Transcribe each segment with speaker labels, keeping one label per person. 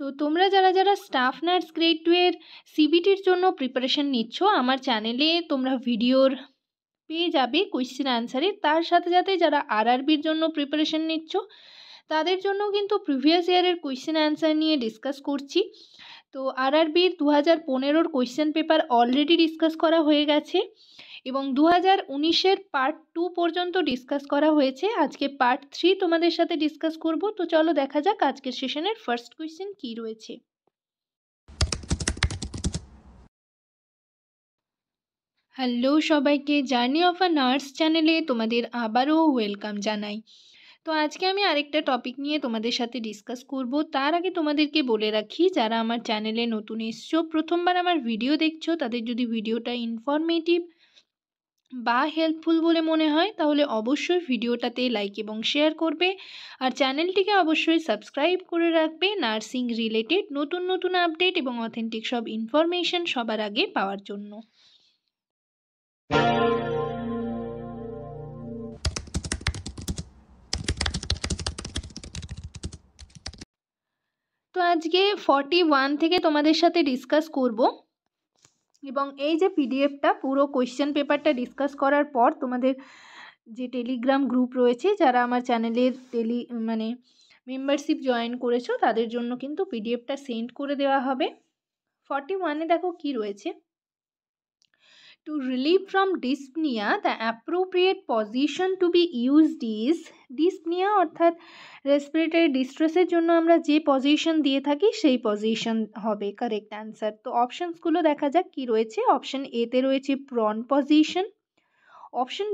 Speaker 1: তো তোমরা যারা যারা স্টাফ নার্স গ্রেড 2 এর সিবিটির জন্য প্রিপারেশন নিচ্ছ, আমার চ্যানেলে তোমরা ভিডিওর পেয়ে যাবে কোয়েশ্চেন অ্যান্সারের। তার সাথে সাথে যারা আরআরবির জন্য প্রিপারেশন নিচ্ছ তাদের জন্য কিন্তু প্রিভিয়াস ইয়ারের কোয়েশ্চেন অ্যান্সার নিয়ে ডিসকাস করছি। তো আরআরবির 2015-র কোয়েশ্চেন পেপার অলরেডি ডিসকাস করা হয়ে গেছে এবং 2019-এর পার্ট 2 পর্যন্ত ডিসকাস করা হয়েছে। আজকে পার্ট 3 তোমাদের সাথে ডিসকাস করব। তো চলো দেখা যাক আজকের সেশনের ফার্স্ট কোয়েশ্চেন কী রয়েছে। হ্যালো সবাইকে, জার্নি অফ আ নার্স চ্যানেলে তোমাদের আবারও ওয়েলকাম জানাই। তো আজকে আমি আরেকটা টপিক নিয়ে তোমাদের সাথে ডিসকাস করব। তার আগে তোমাদেরকে বলে রাখি, যারা আমার চ্যানেলে নতুন এসছো, প্রথমবার আমার ভিডিও দেখছো, তাদের যদি ভিডিওটা ইনফরমেটিভ বা হেল্পফুল বলে মনে হয় তাহলে অবশ্যই ভিডিওটাতে লাইক এবং শেয়ার করবে আর চ্যানেলটিকে অবশ্যই সাবস্ক্রাইব করে রাখবে নার্সিং রিলেটেড নতুন নতুন আপডেট এবং অথেন্টিক সব ইনফরমেশন সবার আগে পাওয়ার জন্য। তো আজকে 41 থেকে তোমাদের সাথে ডিসকাস করব এবং এই যে পিডিএফটা পুরো কোয়েশ্চেন পেপারটা ডিসকাস করার পর তোমাদের যে টেলিগ্রাম গ্রুপ রয়েছে, যারা আমার চ্যানেলের মেম্বারশিপ জয়েন করেছো তাদের জন্য কিন্তু পিডিএফটা সেন্ড করে দেওয়া হবে। 41-এ দেখো কি রয়েছে। To relieve from dyspnea, the appropriate position to be used is dyspnea অর্থাৎ রেসপিরেটরি ডিস্ট্রেসের জন্য আমরা যে পজিশন দিয়ে থাকি সেই পজিশন হবে কারেক্ট অ্যান্সার। তো অপশানসগুলো দেখা যাক কি রয়েছে। অপশন এতে রয়েছে প্রন পজিশন, অপশন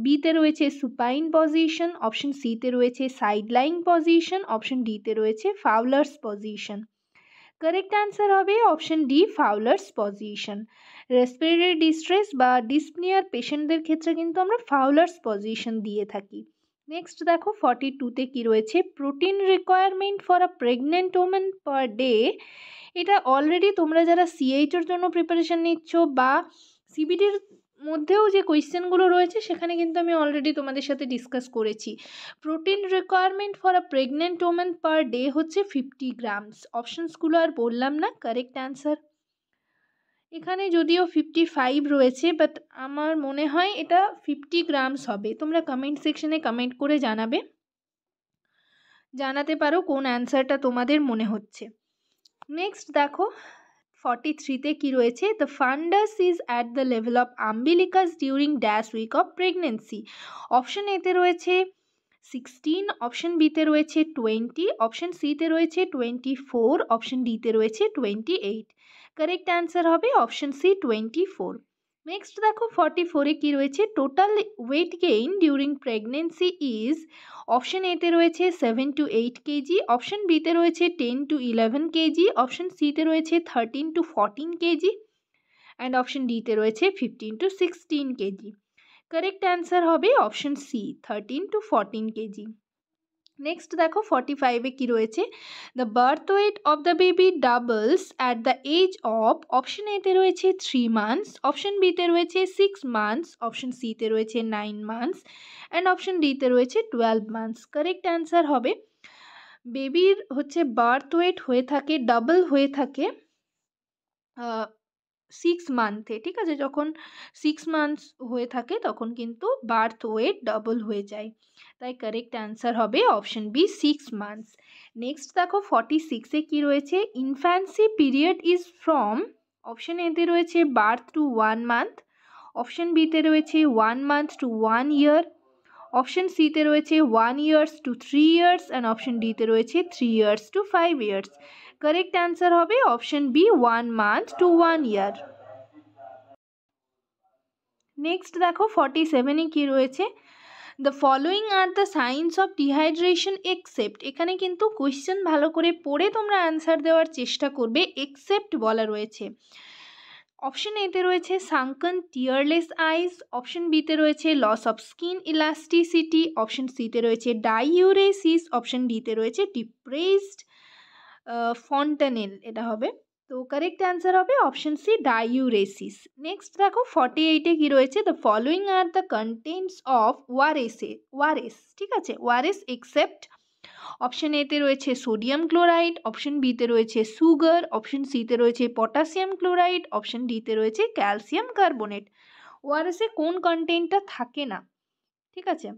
Speaker 1: বিতে রয়েছে সুপাইন পজিশন, অপশন সিতে রয়েছে সাইড লাইং পজিশন, অপশন ডিতে রয়েছে ফাউলার্স পজিশন। কারেক্ট অ্যান্সার হবে option D Fowler's position. Respiratory distress বা ডিসপনিয়ার পেশেন্টদের ক্ষেত্রে কিন্তু আমরা ফাউলার্স পজিশন দিয়ে থাকি। নেক্সট দেখো 42-তে কি রয়েছে। Protein requirement for a pregnant women per day. এটা অলরেডি তোমরা যারা সিএইচের জন্য প্রিপারেশন নিচ্ছ বা সিবিটির মধ্যেও যে কোয়েশ্চেনগুলো রয়েছে সেখানে কিন্তু আমি অলরেডি তোমাদের সাথে ডিসকাস করেছি। Protein requirement for a pregnant women per day হচ্ছে 50 গ্রামস। অপশানসগুলো আর বললাম না, কারেক্ট অ্যান্সার। এখানে যদিও 55 রয়েছে, বাট আমার মনে হয় এটা 50 গ্রামস হবে। তোমরা কমেন্ট সেকশনে কমেন্ট করে জানাতে পারো কোন অ্যান্সারটা তোমাদের মনে হচ্ছে। নেক্সট দেখো 43-তে কি রয়েছে। The fundus is at the level of umbilicus during dash week of pregnancy. Option এতে রয়েছে 16, অপশন বিতে রয়েছে 20, অপশন সিতে রয়েছে 24, অপশন ডিতে রয়েছে 28। কারেক্ট অ্যান্সার হবে অপশন সি 24। নেক্সট দেখো 44-এ কি রয়েছে। Total weight gain during pregnancy is. Option এতে রয়েছে 7 to 8 কেজি, অপশন বিতে রয়েছে 10 to 11 কেজি, অপশন সিতে রয়েছে 13 to 14 কেজি অ্যান্ড অপশন ডিতে রয়েছে 15 to 16 কেজি। কারেক্ট অ্যান্সার হবে option C 13 to 14 kg. Next দেখো 45-এ কি রয়েছে। The birth weight of the baby doubles at the age of. Option এতে রয়েছে 3 মান্থস, অপশন বিতে রয়েছে 6 মান্থস, অপশন সিতে রয়েছে 9 মান্থস অ্যান্ড অপশন ডিতে রয়েছে 12 মান্থস। কারেক্ট অ্যান্সার হবে বেবির হচ্ছে বার্থ ওয়েট হয়ে থাকে ডাবল হয়ে থাকে 6 মান্থে। ঠিক আছে, যখন 6 মান্থস হয়ে থাকে তখন কিন্তু বার্থ ওয়েট ডাবল হয়ে যায়, তাই কারেক্ট অ্যান্সার হবে অপশন বি 6 মান্থস। নেক্সট দেখো 46-এ কি রয়েছে। Infancy period is from. Option এতে রয়েছে বার্থ টু 1 মান্থ, অপশন বিতে রয়েছে 1 মান্থ টু 1 ইয়ার, অপশন সিতে রয়েছে 1 years to 3 years and option ডিতে রয়েছে 3 years to 5 years. Correct answer হবে option B 1 month to 1 year. Next দেখো 47-এ কি রয়েছে। The following are the signs of dehydration except. এখানে কিন্তু কোয়েশ্চেন ভালো করে পড়ে তোমরা অ্যান্সার দেওয়ার চেষ্টা করবে। এক্সেপ্ট বলা রয়েছে। অপশন এতে রয়েছে সাঙ্কন টিয়ারলেস আইস, অপশন বিতে রয়েছে loss of skin elasticity, option সিতে রয়েছে ডাইউরেসিস, অপশন ডিতে রয়েছে ডিপ্রেসড ফন্টানেল। এটা হবে, তো কারেক্ট অ্যান্সার হবে অপশন সি ডাইউরেসিস। নেক্সট দেখো 48-এ কি রয়েছে। The following are the contents of ORS. ঠিক আছে, ওয়ারেস এক্সেপ্ট। অপশন এতে রয়েছে সোডিয়াম ক্লোরাইড, অপশন বিতে রয়েছে সুগার, অপশন সিতে রয়েছে পটাশিয়াম ক্লোরাইড, অপশন ডিতে রয়েছে ক্যালসিয়াম কার্বনেট। ওআরএসে কোন কন্টেন্টটা থাকে না? ঠিক আছে,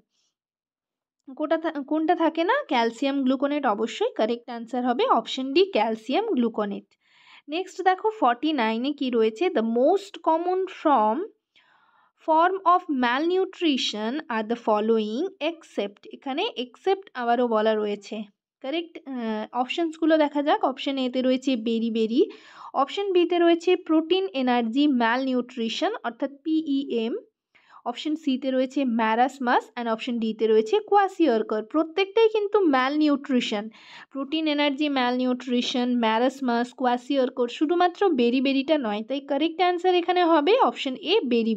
Speaker 1: কোনটা থাকে না? ক্যালসিয়াম গ্লুকোনেট অবশ্যই কারেক্ট অ্যান্সার হবে option D calcium gluconate. Next দেখো 49-এ কি রয়েছে, the most common form of malnutrition are the following except, এখানে এক্সেপ্ট আবারও বলা রয়েছে। কারেক্ট অপশানসগুলো দেখা যাক। অপশন এতে রয়েছে বেরি, অপশন বিতে রয়েছে প্রোটিন এনার্জি ম্যালনিউট্রিশন অর্থাৎ PEM, অপশন সিতে রয়েছে ম্যারাসমাস অ্যান্ড অপশন ডিতে রয়েছে কোয়াসিওরকর। প্রত্যেকটাই কিন্তু malnutrition, protein energy malnutrition, marasmus, kwashiorkor, শুধুমাত্র বেরিটা নয়। তাই কারেক্ট অ্যান্সার এখানে হবে অপশন এ বেরি।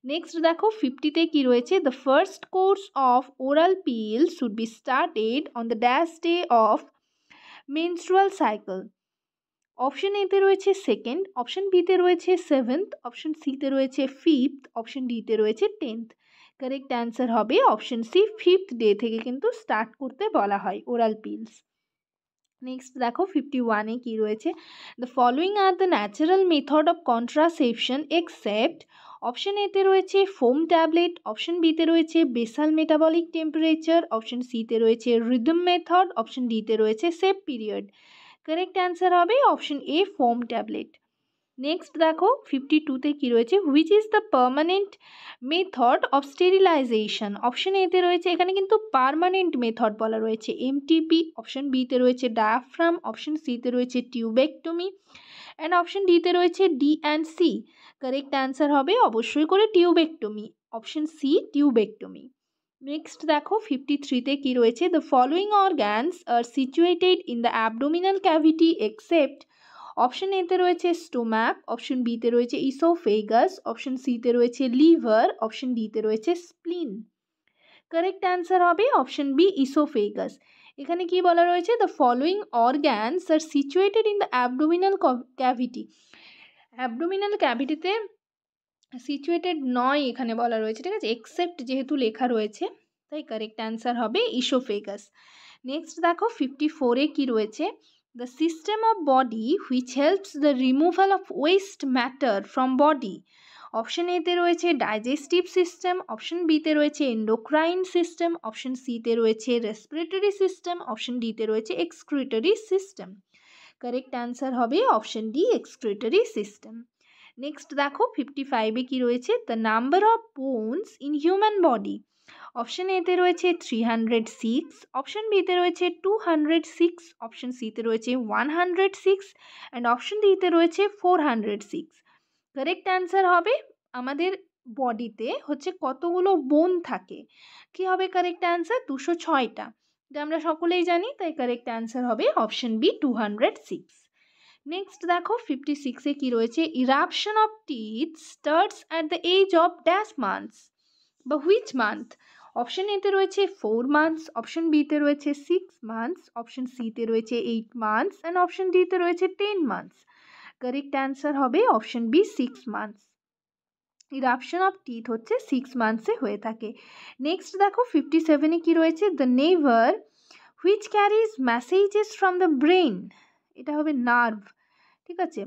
Speaker 1: নেক্সট দেখো 50-তে কি রয়েছে, the first course of oral pin should be started on the dash day of menstrual cycle. Option এতে রয়েছে সেকেন্ড, অপশন বিতে রয়েছে সেভেন্থ, অপশন সিতে রয়েছে ফিফথ, অপশন ডিতে রয়েছে 10th। কারেক্ট অ্যান্সার হবে অপশন সি, 5th ডে থেকে কিন্তু স্টার্ট করতে বলা হয় ওরাল পিলস। নেক্সট দেখো 51-এ কি রয়েছে, the following are the natural method of contraception except. Option এতে রয়েছে ফোম ট্যাবলেট, অপশন বিতে রয়েছে বেসাল মেটাবলিক টেম্পারেচার, অপশন সিতে রয়েছে রিদম মেথড, অপশন ডিতে রয়েছে সেভ পিরিয়ড। কারেক্ট অ্যান্সার হবে option A foam tablet. Next দেখো 52-তে কি রয়েছে, which is the permanent method of sterilization. Option এতে রয়েছে, এখানে কিন্তু পার্মানেন্ট মেথড বলা রয়েছে MTP, অপশন বিতে রয়েছে ডায়াফ্রাম, অপশন সিতে রয়েছে টিউবেক্টমি অ্যান্ড অপশন ডিতে রয়েছে D and C. Correct answer হবে অবশ্যই করে tubectomy, option C tubectomy. Next দেখো 53-তে কি রয়েছে, the following organs are situated in the abdominal cavity except. Option এতে রয়েছে স্টোম্যাক, অপশন বিতে রয়েছে ইসোফেগাস, অপশন সিতে রয়েছে লিভার, অপশন ডিতে রয়েছে স্প্লিন। কারেক্ট অ্যান্সার হবে অপশন বি ইসোফেগাস। এখানে কি বলা রয়েছে, the following organs are situated in the abdominal cavity. Abdominal ক্যাভিটিতে সিচুয়েটেড নয় এখানে বলা রয়েছে, ঠিক আছে, এক্সেপ্ট যেহেতু লেখা রয়েছে তাই কারেক্ট অ্যান্সার হবে ইসোফেগাস। নেক্সট দেখো 54-এ কি রয়েছে, the system of body which helps the removal of waste matter from body. Option এতে রয়েছে ডাইজেস্টিভ সিস্টেম, অপশন বিতে রয়েছে এন্ডোক্রাইন সিস্টেম, অপশন সিতে রয়েছে রেসপিরেটরি সিস্টেম, অপশন ডিতে রয়েছে এক্সক্রিটরি সিস্টেম। কারেক্ট অ্যান্সার হবে option D excretory system. Next দেখো 55-এ কি রয়েছে, the number of bones in human body. Option এতে রয়েছে 306, অপশন বিতে রয়েছে 206, অপশন সিতে রয়েছে 106 অ্যান্ড অপশন ডিতে রয়েছে 406। কারেক্ট অ্যান্সার হবে আমাদের বডিতে হচ্ছে কতগুলো বোন থাকে, কি হবে কারেক্ট অ্যান্সার 206টা, এটা আমরা সকলেই জানি, তাই কারেক্ট অ্যান্সার হবে অপশন বি 206। নেক্সট দেখো 56-এ কি রয়েছে, eruption of teeth starts at the age of dash months বা হুইচ মান্থ। অপশন এতে রয়েছে 4 মান্থস, অপশন বিতে রয়েছে 6 মান্থস, অপশন সিতে রয়েছে 8 মান্থস অ্যান্ড অপশন ডিতে রয়েছে 10 মান্থস। কারেক্ট অ্যান্সার হবে option B 6 months. Eruption of teeth হচ্ছে 6 মান্থসে হয়ে থাকে। নেক্সট দেখো 57-এ কি রয়েছে, the nerve which carries messages from the brain, এটা হবে নার্ভ, ঠিক আছে,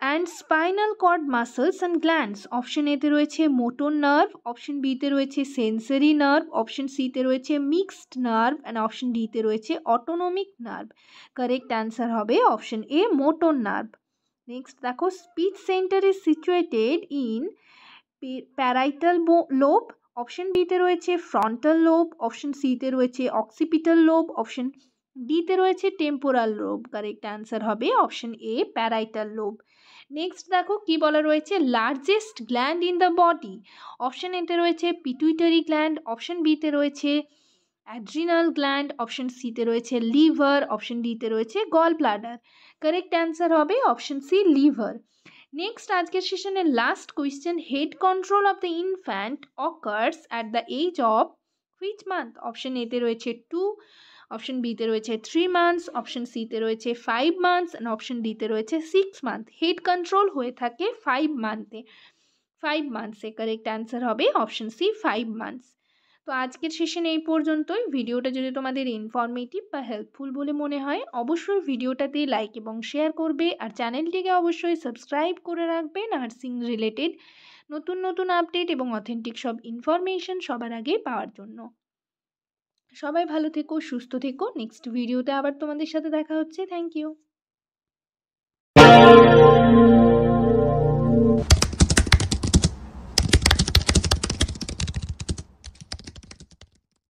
Speaker 1: and spinal cord muscles and glands. Option এতে রয়েছে মোটর নার্ভ, অপশন বিতে রয়েছে সেন্সরি নার্ভ, অপশন সিতে রয়েছে মিক্সড নার্ভ অ্যান্ড অপশন ডিতে রয়েছে অটোনমিক নার্ভ। কারেক্ট অ্যান্সার হবে option A motor nerve. Next দেখো speech centre is situated in parietal lobe, option বিতে রয়েছে ফ্রন্টাল লোব, অপশন সিতে রয়েছে অক্সিপিটাল লোব, অপশন ডিতে রয়েছে টেম্পোরাল লোব। কারেক্ট অ্যান্সার হবে অপশন এ প্যারাইটাল লোব। নেক্সট দেখো কি বলা রয়েছে, largest gland in the body. Option এতে রয়েছে পিটুইটারি গ্ল্যান্ড, অপশন বিতে রয়েছে অ্যাড্রিনাল গ্ল্যান্ড, অপশন সিতে রয়েছে লিভার, অপশন ডিতে রয়েছে গল ব্লাডার। কারেক্ট অ্যান্সার হবে অপশন সি লিভার। নেক্সট আজকের সেশনের last question, head control of the infant occurs at the age of which month. Option এতে রয়েছে 2, অপশন বিতে রয়েছে 3 মান্থস, অপশন সিতে রয়েছে 5 মান্থস অ্যান্ড অপশন ডিতে রয়েছে 6 মান্থ। হেড কন্ট্রোল হয়ে থাকে 5 মান্থসে। কারেক্ট অ্যান্সার হবে অপশন সি 5 মান্থস। তো আজকের সেশন এই পর্যন্তই। ভিডিওটা যদি তোমাদের ইনফরমেটিভ বা হেল্পফুল বলে মনে হয় অবশ্যই ভিডিওটাতে লাইক এবং শেয়ার করবে, আর চ্যানেলটিকে অবশ্যই সাবস্ক্রাইব করে রাখবে নার্সিং রিলেটেড নতুন নতুন আপডেট এবং অথেন্টিক সব ইনফরমেশন সবার আগে পাওয়ার জন্য। সবাই ভালো থেকো, সুস্থ থেকো। নেক্সট ভিডিওতে আবার তোমাদের সাথে দেখা হচ্ছে। Thank you.